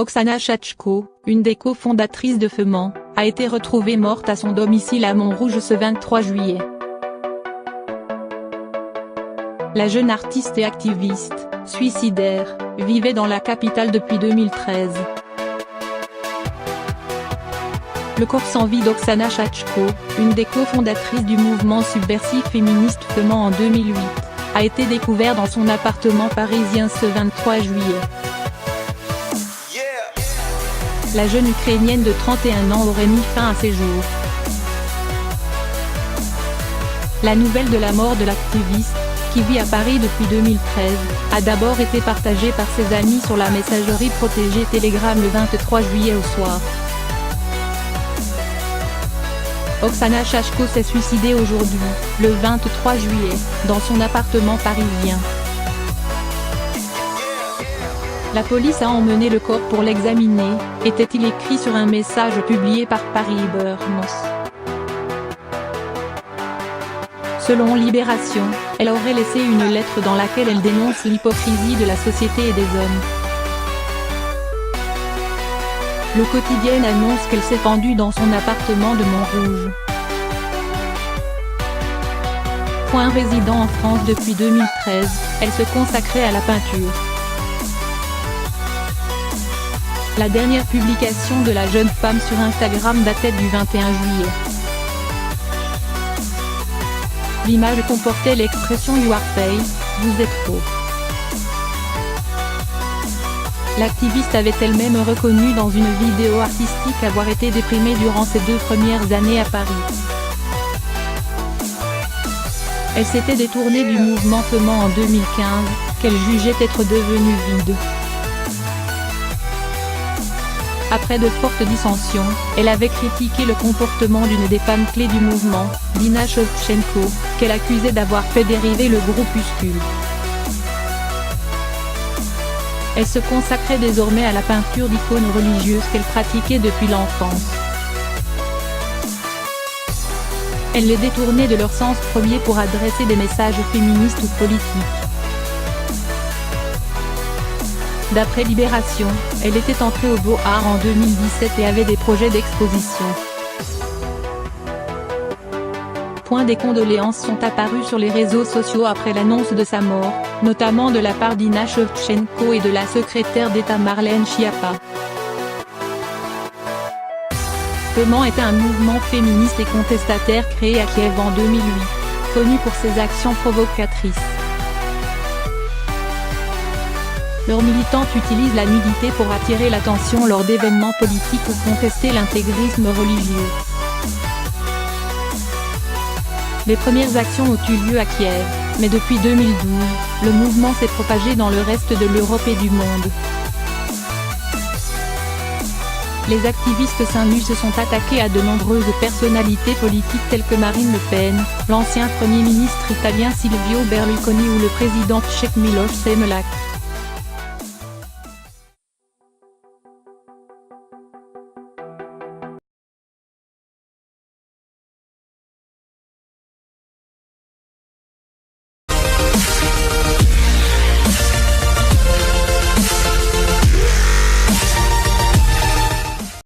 Oksana Shachko, une des cofondatrices de FEMAN, a été retrouvée morte à son domicile à Montrouge ce 23 juillet. La jeune artiste et activiste, suicidaire, vivait dans la capitale depuis 2013. Le corps sans vie d'Oksana Shachko, une des cofondatrices du mouvement subversif féministe FEMAN en 2008, a été découvert dans son appartement parisien ce 23 juillet. La jeune Ukrainienne de 31 ans aurait mis fin à ses jours. La nouvelle de la mort de l'activiste, qui vit à Paris depuis 2013, a d'abord été partagée par ses amis sur la messagerie protégée Telegram le 23 juillet au soir. Oksana Shachko s'est suicidée aujourd'hui, le 23 juillet, dans son appartement parisien. La police a emmené le corps pour l'examiner, était-il écrit sur un message publié par Paris Burns. Selon Libération, elle aurait laissé une lettre dans laquelle elle dénonce l'hypocrisie de la société et des hommes. Le quotidien annonce qu'elle s'est pendue dans son appartement de Montrouge. Résidant en France depuis 2013, elle se consacrait à la peinture. La dernière publication de la jeune femme sur Instagram datait du 21 juillet. L'image comportait l'expression « You are fake », vous êtes faux. L'activiste avait elle-même reconnu dans une vidéo artistique avoir été déprimée durant ses 2 premières années à Paris. Elle s'était détournée du mouvement FEMAN en 2015, qu'elle jugeait être devenu vide. Après de fortes dissensions, elle avait critiqué le comportement d'une des femmes clés du mouvement, Dina Shevchenko, qu'elle accusait d'avoir fait dériver le groupuscule. Elle se consacrait désormais à la peinture d'icônes religieuses qu'elle pratiquait depuis l'enfance. Elle les détournait de leur sens premier pour adresser des messages féministes ou politiques. D'après Libération, elle était entrée aux Beaux-Arts en 2017 et avait des projets d'exposition. Des condoléances sont apparues sur les réseaux sociaux après l'annonce de sa mort, notamment de la part d'Ina Shevchenko et de la secrétaire d'État Marlène Schiappa. FEMAN est un mouvement féministe et contestataire créé à Kiev en 2008, connu pour ses actions provocatrices. Leurs militantes utilisent la nudité pour attirer l'attention lors d'événements politiques ou contester l'intégrisme religieux. Les premières actions ont eu lieu à Kiev, mais depuis 2012, le mouvement s'est propagé dans le reste de l'Europe et du monde. Les activistes seins nus se sont attaqués à de nombreuses personnalités politiques telles que Marine Le Pen, l'ancien Premier ministre italien Silvio Berlusconi ou le président tchèque Miloš Zemelak.